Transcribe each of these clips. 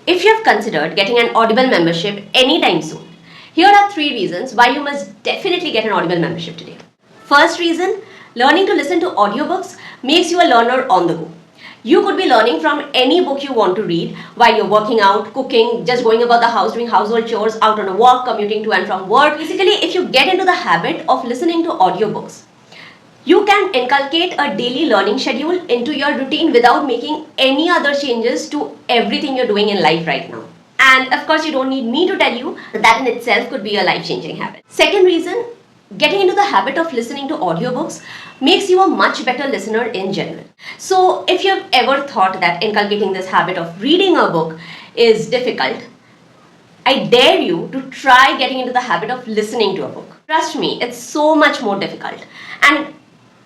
If you have considered getting an Audible membership anytime soon, here are 3 reasons why you must definitely get an Audible membership today. First reason, learning to listen to audiobooks makes you a learner on the go. You could be learning from any book you want to read while you're working out, cooking, just going about the house, doing household chores, out on a walk, commuting to and from work. Basically, if you get into the habit of listening to audiobooks, you can inculcate a daily learning schedule into your routine without making any other changes to everything you're doing in life right now. And of course, you don't need me to tell you that in itself could be a life-changing habit. Second reason, getting into the habit of listening to audiobooks makes you a much better listener in general. So if you've ever thought that inculcating this habit of reading a book is difficult, I dare you to try getting into the habit of listening to a book. Trust me, it's so much more difficult. And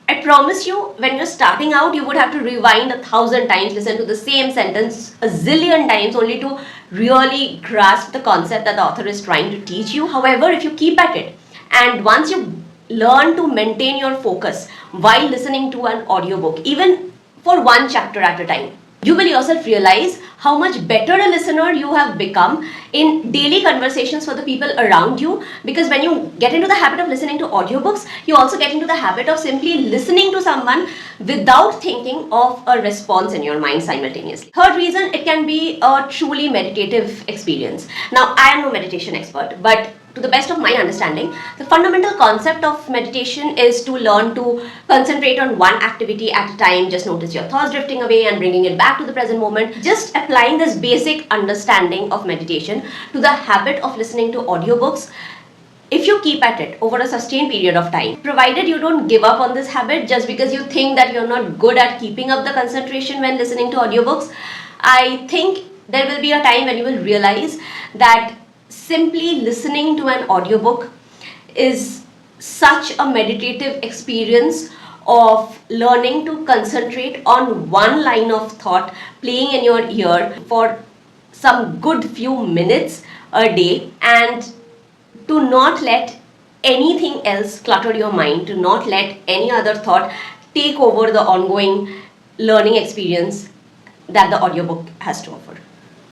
I promise you, when you're starting out, you would have to rewind 1,000 times, listen to the same sentence a zillion times only to really grasp the concept that the author is trying to teach you. However, if you keep at it, and once you learn to maintain your focus while listening to an audiobook, even for one chapter at a time, you will yourself realize how much better a listener you have become in daily conversations for the people around you. Because when you get into the habit of listening to audiobooks, you also get into the habit of simply listening to someone without thinking of a response in your mind simultaneously. Third reason, it can be a truly meditative experience. Now, I am no meditation expert, but to the best of my understanding, the fundamental concept of meditation is to learn to concentrate on one activity at a time. Just notice your thoughts drifting away and bringing it back to the present moment. Just applying this basic understanding of meditation to the habit of listening to audiobooks, if you keep at it over a sustained period of time, provided you don't give up on this habit just because you think that you're not good at keeping up the concentration when listening to audiobooks, I think there will be a time when you will realize that simply listening to an audiobook is such a meditative experience of learning to concentrate on one line of thought playing in your ear for some good few minutes a day, and to not let anything else clutter your mind, to not let any other thought take over the ongoing learning experience that the audiobook has to offer.